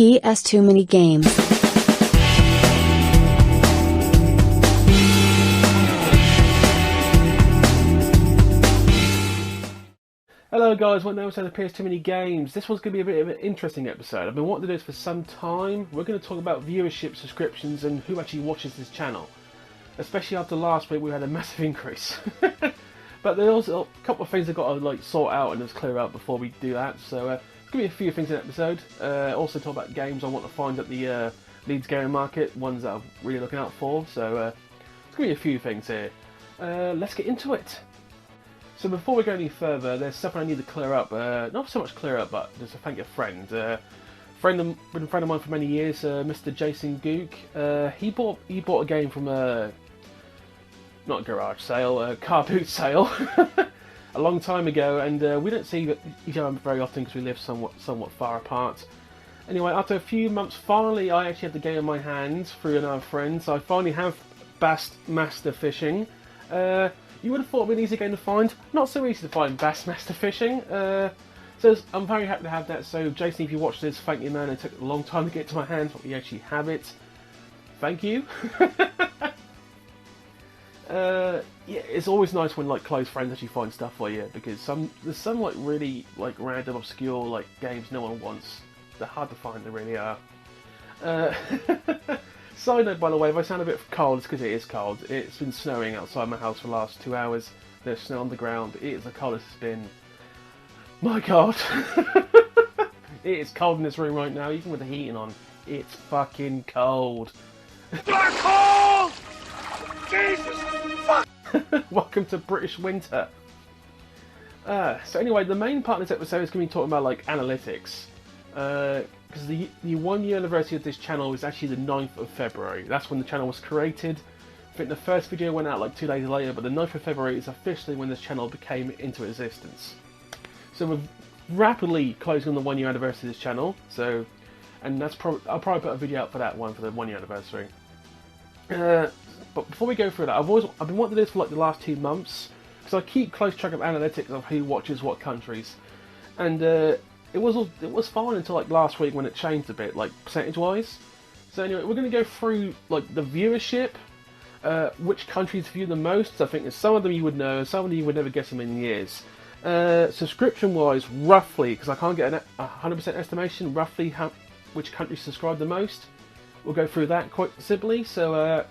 PS Too Many Games. Hello guys, welcome to episode of PS Too Many Games. This one's going to be a bit of an interesting episode. I've been wanting to do this for some time. We're going to talk about viewership, subscriptions and who actually watches this channel. Especially after last week we had a massive increase. But there's also a couple of things I've got to sort out and just clear out before we do that. So there's going to be a few things in the episode. Also talk about games I want to find at the Leeds gaming market, ones that I'm really looking out for. So there's going to be a few things here. Let's get into it. So before we go any further, there's something I need to clear up. Not so much clear up, but just to thank a friend. Been a friend of mine for many years, Mr. Jason Gook. He bought a game from not a garage sale, a car boot sale, a long time ago, and we don't see each other very often because we live somewhat far apart. Anyway, after a few months, finally I actually had the game in my hands through another friend. So I finally have Bass Master Fishing. You would have thought it would be an easy game to find. Not so easy to find Bass Master Fishing. So I'm very happy to have that. So Jason, if you watch this, thank you man. It took a long time to get to my hands, but we actually have it. Thank you. Yeah, it's always nice when close friends actually find stuff for you, because there's some really random obscure games no one wants. They're hard to find, they really are. Side note, by the way, if I sound a bit cold, it's because it is cold. It's been snowing outside my house for the last 2 hours. There's snow on the ground. It is the coldest it's been. My God! It is cold in this room right now, even with the heating on. It's fucking cold. Black hole! Jesus fuck! Welcome to British winter. So anyway, the main part of this episode is going to be talking about analytics. Because the 1 year anniversary of this channel is actually the 9th of February. That's when the channel was created. I think the first video went out 2 days later, but the 9th of February is officially when this channel became into existence. So we're rapidly closing on the 1 year anniversary of this channel. So, and that's I'll probably put a video out for that one for the 1 year anniversary. But before we go through that, I've been wanting to do this for the last 2 months, because I keep close track of analytics of who watches what countries, and it was fine until last week when it changed a bit, percentage wise. So anyway, we're going to go through the viewership, which countries view the most. I think there's some of them you would know, some of them you would never guess them in years. Subscription wise, roughly, because I can't get a 100% estimation, roughly which countries subscribe the most. We'll go through that quite simply. So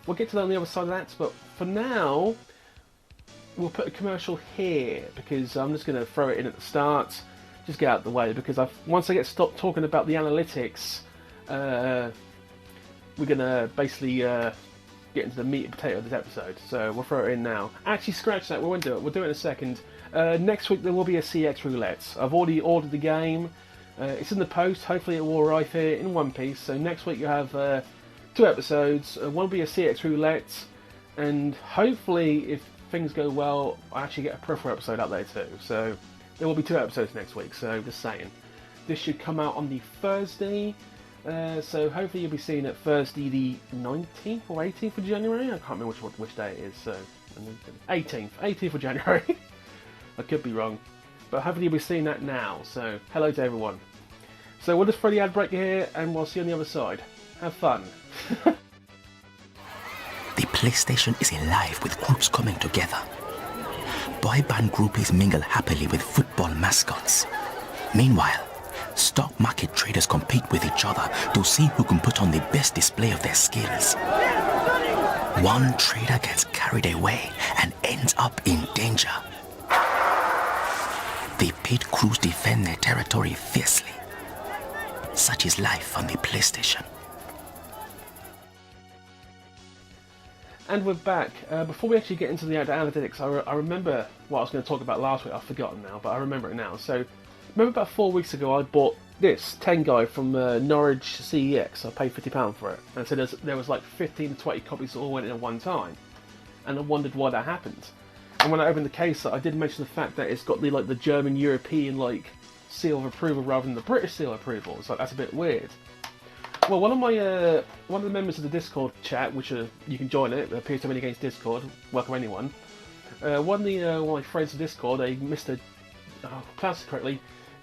we'll get to that on the other side of that. But for now, we'll put a commercial here, because I'm just going to throw it in at the start. Just get out of the way, because once I get stopped talking about the analytics, we're going to basically get into the meat and potato of this episode. So we'll throw it in now. Actually, scratch that, we won't do it. We'll do it in a second. Next week there will be a CX roulette. I've already ordered the game. It's in the post. Hopefully it will arrive here in one piece. So next week you'll have 2 episodes. One will be a CX roulette, and hopefully, if things go well, I actually get a peripheral episode out there too. So there will be 2 episodes next week, so just saying. This should come out on the Thursday, so hopefully you'll be seeing it Thursday the 19th or 18th of January. I can't remember which day it is, so 18th of January. I could be wrong, but hopefully you'll be seeing that now, so hello to everyone. So we'll just throw the ad break here, and we'll see you on the other side. Have fun. The PlayStation is alive with groups coming together. Boy band groupies mingle happily with football mascots. Meanwhile, stock market traders compete with each other to see who can put on the best display of their skills. One trader gets carried away and ends up in danger. The pit crews defend their territory fiercely. Such is life on the PlayStation. And we're back. Before we actually get into the analytics, I remember what I was going to talk about last week. I've forgotten now, but I remember it now. So, remember about 4 weeks ago I bought this 10 guy from Norwich CEX. I paid £50 for it. And so there was 15 to 20 copies that all went in at one time. And I wondered why that happened. And when I opened the case, I did mention the fact that it's got the German European seal of approval rather than the British seal of approval. It's that's a bit weird. Well, one of the members of the Discord chat, which you can join it, appears to be against Discord. Welcome anyone. One of my friends of Discord, a Mr. Pronounce it correctly,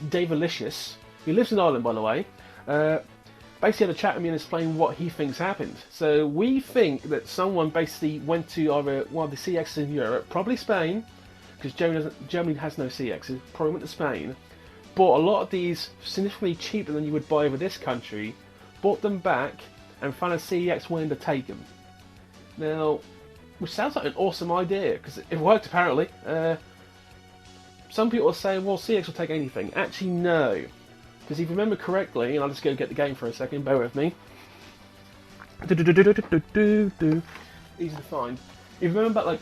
Davalicious, who lives in Ireland, by the way, basically had a chat with me and explained what he thinks happened. So we think that someone basically went to either one of the CXs in Europe, probably Spain, because Germany has no CXs, probably went to Spain, bought a lot of these significantly cheaper than you would buy over this country, bought them back, and found a CEX willing to take them. Now, which sounds like an awesome idea, because it worked apparently. Some people are saying, well, CX will take anything. Actually, no. Because if you remember correctly, and I'll just go get the game for a second, bear with me. Easy to find. If you remember back like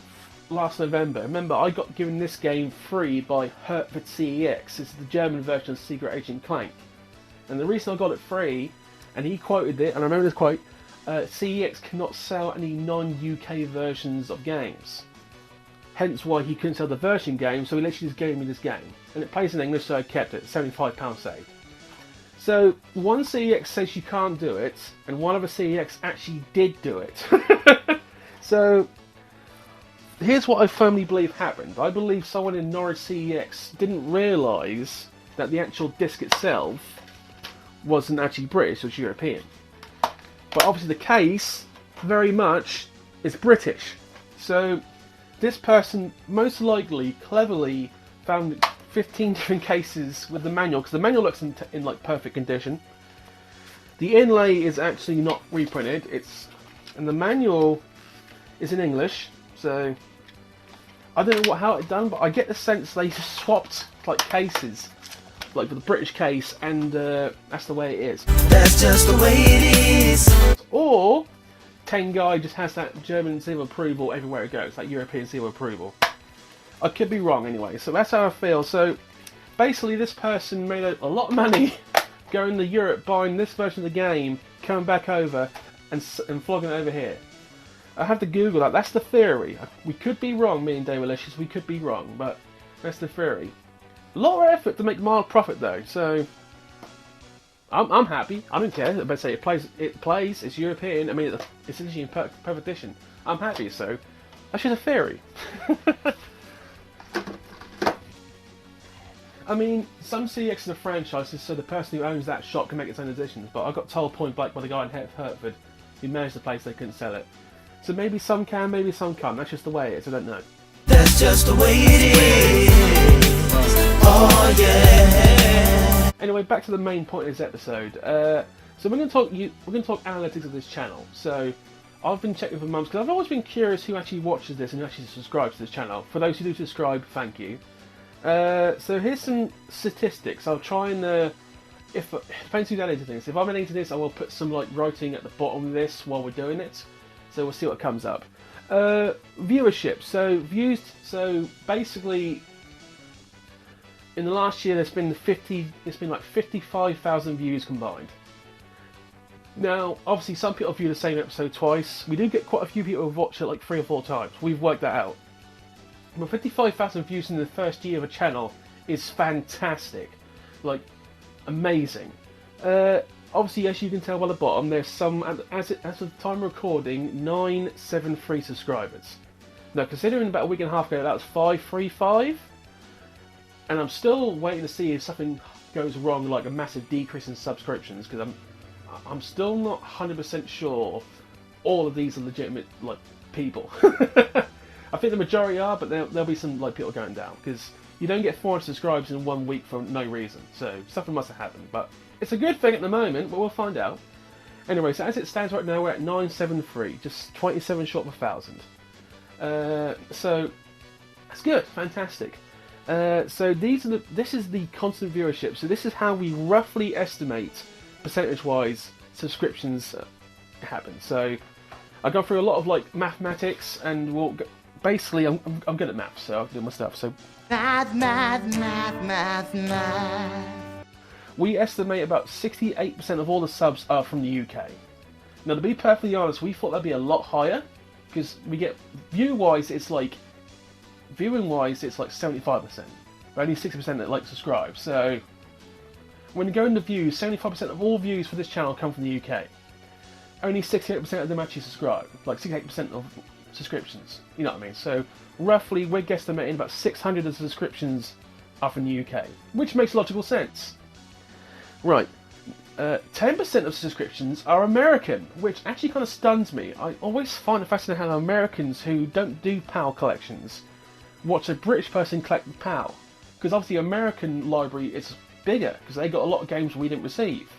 last November, remember I got given this game free by Hertford CEX. It's the German version of Secret Agent Clank. And the reason I got it free, and he quoted it, and I remember this quote, CEX cannot sell any non-UK versions of games. Hence why he couldn't sell the version game, so he literally just gave me this game. And it plays in English, so I kept it, £75 saved. So, one CEX says you can't do it, and one other CEX actually did do it. So, here's what I firmly believe happened. I believe someone in Norwich CEX didn't realise that the actual disc itself wasn't actually British, it was European. But obviously the case, very much, is British. So, this person most likely, cleverly, found 15 different cases with the manual, because the manual looks in like perfect condition. The inlay is actually not reprinted, and the manual is in English, so I don't know how it's done, but I get the sense they swapped like cases, like for the British case, and that's the way it is. That's just the way it is. Or Tengai just has that German seal of approval everywhere it goes, that European seal of approval. I could be wrong anyway, so that's how I feel. So basically this person made a lot of money going to Europe, buying this version of the game, coming back over and flogging it over here. I have to Google that. That's the theory. We could be wrong, me and Daylicious, we could be wrong, but that's the theory. A lot of effort to make mild profit though, so I'm happy. I don't care. But say it plays. It's European. I mean, it's actually in perfect edition. I'm happy. So that's just a theory. I mean, some CX are franchises, so the person who owns that shop can make its own editions. But I got told point blank by the guy in Hertford who managed the place they couldn't sell it. So maybe some can, maybe some can't. That's just the way it is. I don't know. That's just the way it is. Oh yeah. Anyway, back to the main point of this episode. So we're going to talk analytics of this channel. So I've been checking for months because I've always been curious who actually watches this and who actually subscribes to this channel. For those who do subscribe, thank you. So here's some statistics. I'll try and if depends who's editing this. If I'm editing this, I will put some like writing at the bottom of this while we're doing it. So we'll see what comes up. Viewership. So views. So basically, in the last year, there's been like 55,000 views combined. Now, obviously, some people view the same episode twice. We do get quite a few people who watch it like 3 or 4 times. We've worked that out. But 55,000 views in the first year of a channel is fantastic, like amazing. Obviously, as you can tell by the bottom, there's some, as of the time of recording, 973 subscribers. Now, considering about a week and a half ago that was 535, and I'm still waiting to see if something goes wrong, like a massive decrease in subscriptions, because I'm still not 100% sure all of these are legitimate like people. I think the majority are, but there'll be some like people going down, because you don't get 400 subscribers in 1 week for no reason, so something must have happened. But it's a good thing at the moment, but we'll find out. Anyway, so as it stands right now, we're at 973, just 27 short of 1,000. So that's good, fantastic. So this is the constant viewership. So this is how we roughly estimate percentage-wise subscriptions happen. So I go through a lot of like mathematics, and we'll basically I'm good at maths, so I'll do my stuff. So Math. we estimate about 68% of all the subs are from the UK. Now, to be perfectly honest, we thought that'd be a lot higher, because we get viewing-wise it's like 75%, but only 60% that like subscribe. So when you go into views, 75% of all views for this channel come from the UK. Only 68% of them actually subscribe, like 68% of subscriptions. You know what I mean? So roughly, we're guesstimating about 600 of the subscriptions are from the UK, which makes logical sense. Right, 10% of subscriptions are American, which actually kind of stuns me. I always find it fascinating how Americans who don't do PAL collections watch a British person collect the PAL. Because obviously the American library is bigger, because they got a lot of games we didn't receive.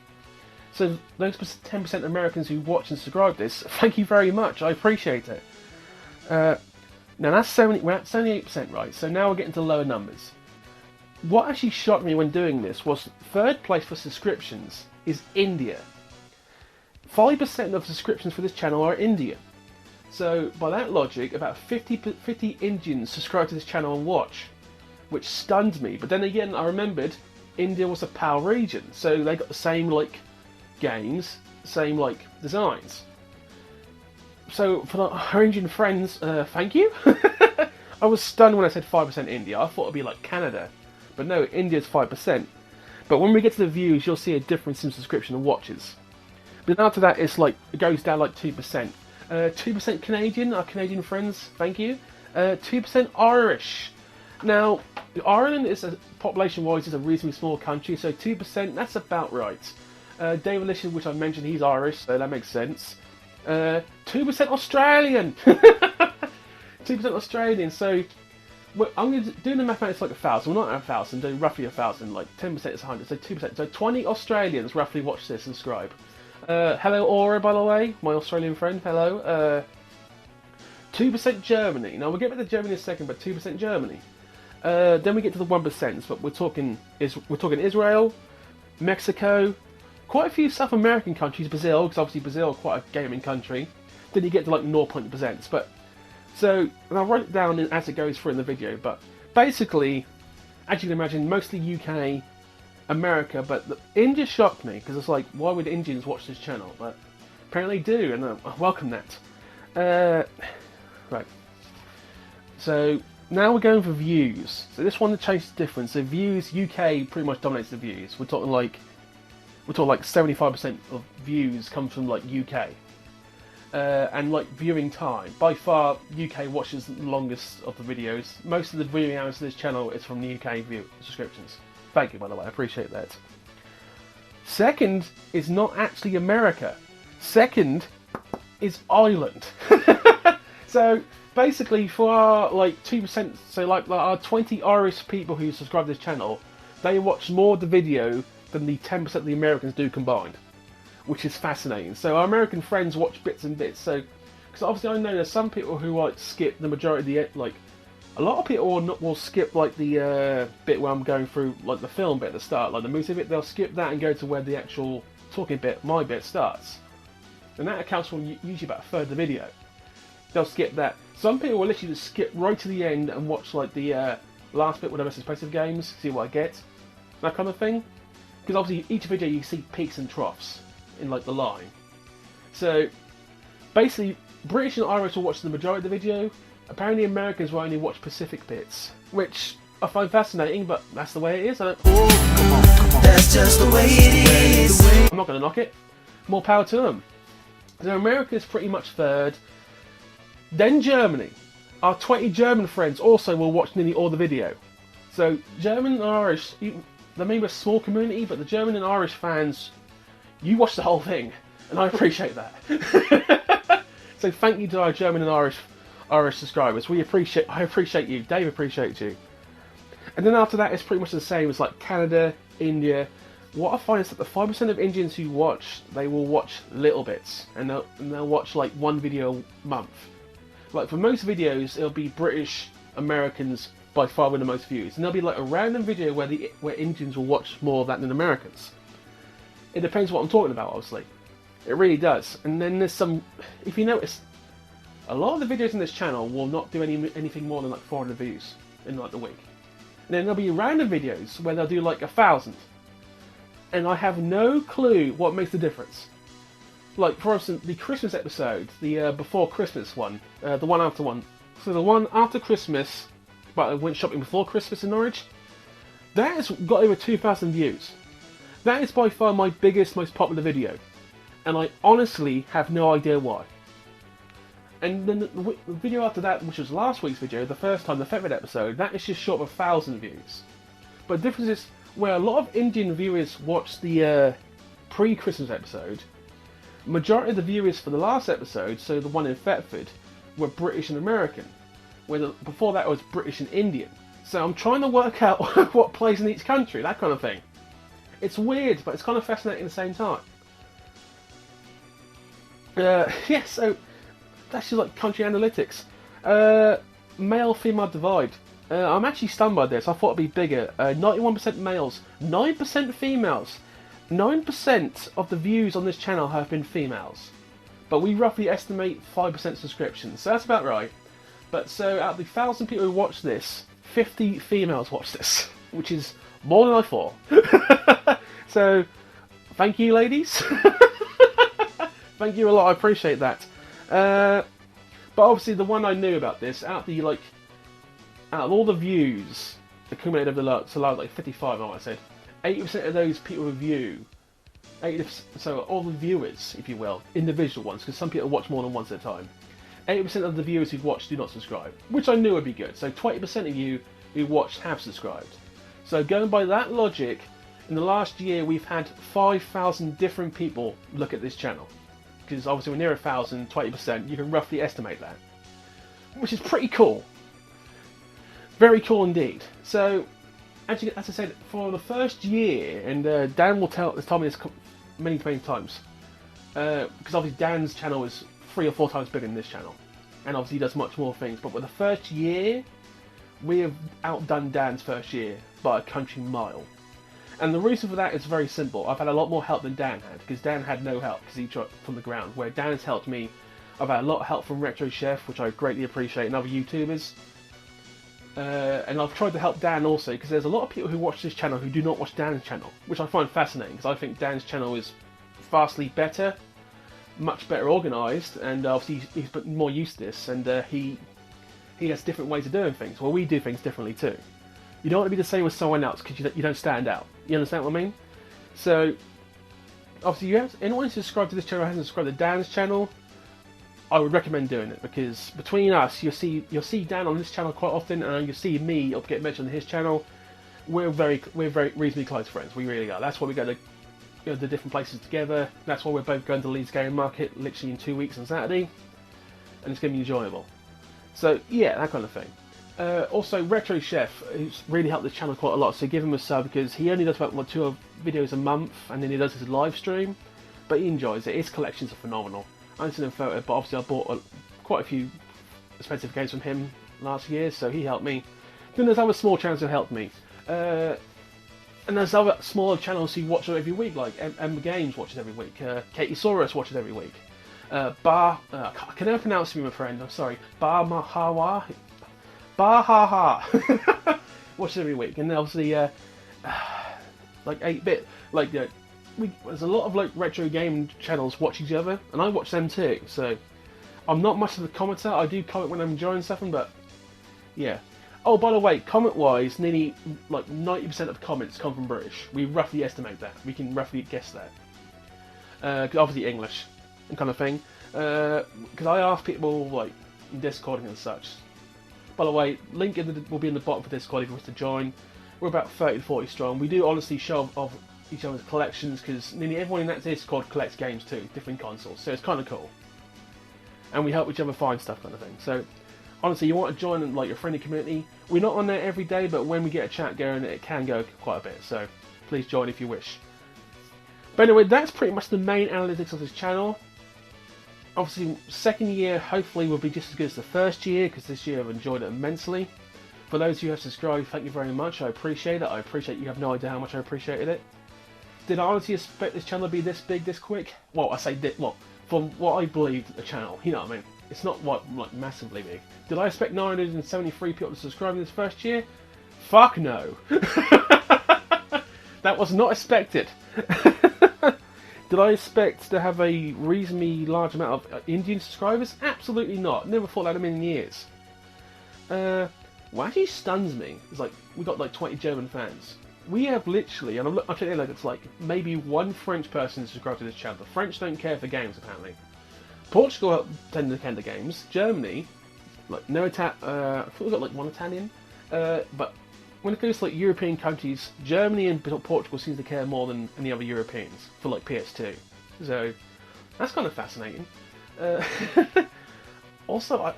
So those 10% Americans who watch and subscribe this, thank you very much, I appreciate it. Now that's we're at 78%, right? So now we're getting to lower numbers. What actually shocked me when doing this was third place for subscriptions is India. 5% of subscriptions for this channel are India. So by that logic, about 50 Indians subscribe to this channel and watch, which stunned me. But then again, I remembered India was a PAL region, so they got the same like games, same like designs. So for our Indian friends, thank you. I was stunned when I said 5% India. I thought it'd be like Canada, but no, India's 5%. But when we get to the views, you'll see a difference in subscription and watches. But after that, it's like it goes down like 2%. 2% Canadian, our Canadian friends, thank you. 2% Irish. Now, Ireland is population-wise is a reasonably small country, so 2%, that's about right. David Lishan, which I mentioned, he's Irish, so that makes sense. 2% Australian. 2% Australian. So I'm doing the mathematics like 1,000. Well, not 1,000, doing roughly 1,000. Like 10% is 100, so 2%. So 20 Australians roughly watch this and subscribe. Hello, Aura, by the way, my Australian friend. Hello. 2% Germany. Now we'll get back to Germany in a second, but 2% Germany. Then we get to the 1%. But we're talking Israel, Mexico, quite a few South American countries, Brazil, because obviously Brazil is quite a gaming country. Then you get to like 0.%. But so, and I'll write it down as it goes through in the video. But basically, as you can imagine, mostly UK, America. But India shocked me because it's like, why would Indians watch this channel? But apparently they do, and I welcome that. Right. So now we're going for views. So this one, the change is different. So views, UK pretty much dominates the views. We're talking like 75% of views comes from like UK. And like viewing time, by far UK watches the longest of the videos. Most of the viewing hours of this channel is from the UK subscriptions. Thank you, by the way, I appreciate that. Second is not actually America. Second is Ireland. So basically for our like 2%, so like our 20 Irish people who subscribe to this channel, they watch more of the video than the 10% of the Americans do combined, which is fascinating. So our American friends watch bits and bits. So, because obviously I know there's some people who like skip the majority of the like. A lot of people will skip like the bit where I'm going through like the film bit at the start, like the movie bit. They'll skip that and go to where the actual talking bit, my bit, starts, and that accounts for usually about a third of the video. They'll skip that. Some people will literally just skip right to the end and watch like the last bit with the most expensive games, see what I get, that kind of thing. Because obviously each video you see peaks and troughs in like the line. So basically British and Irish will watch the majority of the video. Apparently Americans will only watch Pacific bits, which I find fascinating, but that's the way it is. Come on. That's just the way it is. I'm not going to knock it. More power to them. So America is pretty much third. Then Germany. Our 20 German friends also will watch nearly all the video. So German and Irish, they may be a small community, but the German and Irish fans, you watch the whole thing, and I appreciate that. So thank you to our German and Irish subscribers. I appreciate you. Dave appreciates you. And then after that, it's pretty much the same as like Canada, India. What I find is that the 5% of Indians who watch, they will watch little bits, and they'll watch like one video a month. Like for most videos, it'll be British, Americans by far with the most views, and there'll be like a random video where Indians will watch more of that than Americans. It depends what I'm talking about, obviously. It really does. And then there's some, if you notice, a lot of the videos in this channel will not do anything more than like 400 views in like the week. And then there'll be random videos where they'll do like 1,000. And I have no clue what makes the difference. Like, for instance, the Christmas episode, the before Christmas one, the one after one. So the one after Christmas, but I went shopping before Christmas in Norwich, that has got over 2,000 views. That is by far my biggest, most popular video. And I honestly have no idea why. And then the video after that, which was last week's video, the first time, the Feathered episode, that is just short of 1,000 views. But the difference is, where a lot of Indian viewers watch the pre-Christmas episode, majority of the viewers for the last episode, so the one in Thetford, were British and American. Before that it was British and Indian. So I'm trying to work out what plays in each country, that kind of thing. It's weird, but it's kind of fascinating at the same time. Yeah, so that's just like country analytics. Male-female divide. I'm actually stunned by this. I thought it'd be bigger. 91% males, 9% females. 9% of the views on this channel have been females. But we roughly estimate 5% subscriptions, so that's about right. But so out of the 1,000 people who watch this, 50 females watch this, which is more than I thought. So, thank you, ladies. Thank you a lot. I appreciate that. But obviously, the one I knew about this, out of all the views accumulated over the last, so like 55, I might have said, 80% of those people who view, so all the viewers, if you will, individual ones, because some people watch more than once at a time. 80% of the viewers who've watched do not subscribe, which I knew would be good. So 20% of you who watched have subscribed. So going by that logic, in the last year we've had 5,000 different people look at this channel. Because obviously we're near 1,000, 20%, you can roughly estimate that. Which is pretty cool. Very cool indeed. So, actually, as I said, for the first year, and Dan will tell me this many times, because obviously Dan's channel is 3 or 4 times bigger than this channel, and obviously he does much more things, but for the first year, we have outdone Dan's first year by a country mile. And the reason for that is very simple. I've had a lot more help than Dan had, because Dan had no help, because he tried from the ground, where Dan's helped me. I've had a lot of help from Retro Chef, which I greatly appreciate, and other YouTubers. And I've tried to help Dan also, because there's a lot of people who watch this channel who do not watch Dan's channel, which I find fascinating, because I think Dan's channel is vastly better, much better organised, and obviously he's more used to this, and he has different ways of doing things. Well, we do things differently too. You don't want to be the same as someone else, because you don't stand out. You understand what I mean? So, obviously, anyone who subscribed to this channel who hasn't subscribed to Dan's channel, I would recommend doing it, because between us, you'll see Dan on this channel quite often, and you'll see me get mentioned on his channel. We're very reasonably close friends. We really are. That's why we go to the different places together. That's why we're both going to Leeds Game Market literally in 2 weeks on Saturday, and it's going to be enjoyable. So yeah, that kind of thing. Also, Retro Chef, who's really helped the channel quite a lot, so give him a sub, because he only does about 2 videos a month, and then he does his live stream, but he enjoys it. His collections are phenomenal. I haven't seen him photo, but obviously I bought quite a few expensive games from him last year, so he helped me. Then there's other small channels who helped me. And there's other smaller channels who watch it every week, like Emma Games watches every week, Katie Saurus watches every week. I can never pronounce him, my friend, I'm sorry. Bahaha watches every week, and obviously like 8-bit, like there's a lot of like retro game channels watch each other, and I watch them too. So I'm not much of a commenter. I do comment when I'm enjoying something, but yeah. Oh, by the way, comment-wise, nearly like 90% of comments come from British. We roughly estimate that. We can roughly guess that. Obviously English and kind of thing. Because I ask people like in Discord and such. By the way, link will be in the bottom for Discord if you wish to join. We're about 30 to 40 strong. We do honestly show off each other's collections, because nearly everyone in that Discord collects games too, different consoles. So it's kind of cool. And we help each other find stuff, kind of thing. So honestly, you want to join like your friendly community. We're not on there every day, but when we get a chat going, it can go quite a bit. So please join if you wish. But anyway, that's pretty much the main analytics of this channel. Obviously, second year hopefully will be just as good as the first year, because this year I've enjoyed it immensely. For those who have subscribed, thank you very much. I appreciate it. I appreciate you have no idea how much I appreciated it. Did I honestly expect this channel to be this big, this quick? Well, I say well, from what I believed the channel, you know what I mean? It's not like massively big. Did I expect 973 people to subscribe in this first year? Fuck no. That was not expected. Did I expect to have a reasonably large amount of Indian subscribers? Absolutely not. Never thought that in a million years. What actually stuns me is like we got like 20 German fans. We have literally, and I'm telling you, like it's like maybe one French person subscribed to this channel. The French don't care for games apparently. Portugal tend to care for games. Germany, like no I thought we got like one Italian, but when it goes to like European countries, Germany and Portugal seems to care more than any other Europeans for like PS2. So that's kind of fascinating. Also,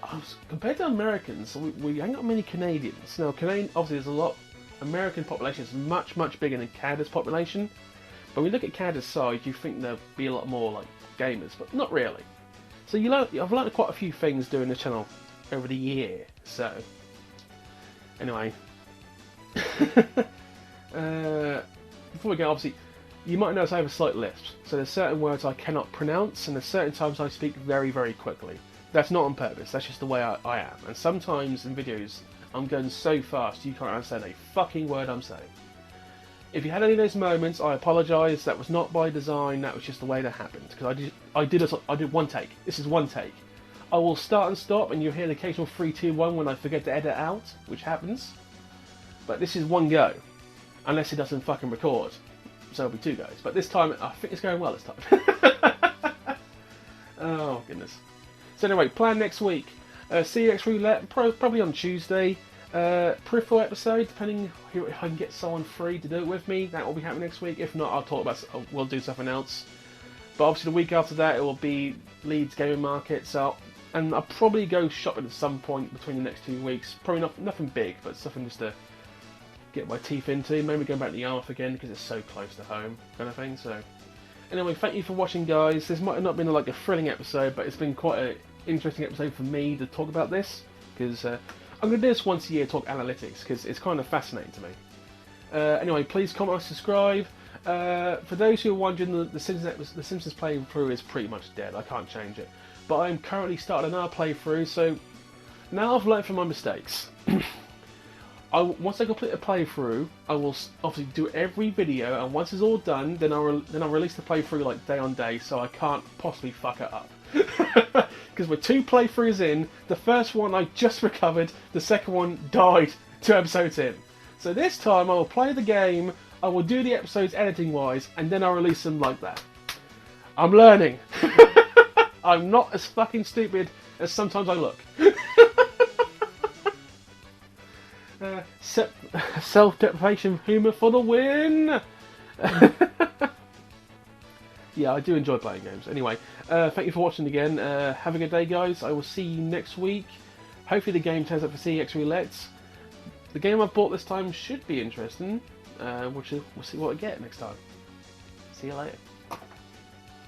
compared to Americans, we ain't got many Canadians. Now, Canadian, obviously, there's a lot. American population is much, much bigger than Canada's population. But when you look at Canada's size, you think there'll be a lot more like gamers, but not really. So I've learned quite a few things doing the channel over the year. So, anyway, before we go, obviously, you might notice I have a slight lisp. So there's certain words I cannot pronounce, and there's certain times I speak very, very quickly. That's not on purpose, that's just the way I am. And sometimes in videos, I'm going so fast you can't understand a fucking word I'm saying. If you had any of those moments, I apologise. That was not by design, that was just the way that happened. Because I did one take. This is one take. I will start and stop, and you'll hear an occasional 3, 2, 1 when I forget to edit out, which happens. But this is one go. Unless it doesn't fucking record. So it'll be 2 goes. But this time, I think it's going well this time. Oh, goodness. So anyway, plan next week. CX Roulette, probably on Tuesday. Peripheral episode, depending if I can get someone free to do it with me. That will be happening next week. If not, we'll do something else. But obviously the week after that, it will be Leeds Gaming Market. So, and I'll probably go shopping at some point between the next 2 weeks. Probably nothing big, but something just to get my teeth into. Maybe going back to Yarmouth again because it's so close to home, kind of thing. So, anyway, thank you for watching, guys. This might have not been like a thrilling episode, but it's been quite an interesting episode for me to talk about this because I'm going to do this once a year, talk analytics, because it's kind of fascinating to me. Anyway, please comment and subscribe. For those who are wondering, the Simpsons playthrough is pretty much dead. I can't change it. But I'm currently starting another playthrough, so now I've learned from my mistakes. Once I complete a playthrough, I will obviously do every video, and once it's all done, then I'll release the playthrough like day on day, so I can't possibly fuck it up. Because we're 2 playthroughs in, the first one I just recovered, the second one died 2 episodes in. So this time I will play the game, I will do the episodes editing wise, and then I'll release them like that. I'm learning. I'm not as fucking stupid as sometimes I look. Self-deprecation humour for the win! Yeah, I do enjoy playing games. Anyway, thank you for watching again. Have a good day, guys. I will see you next week. Hopefully the game turns up for CX Roulette. The game I've bought this time should be interesting. We'll see what I get next time. See you later.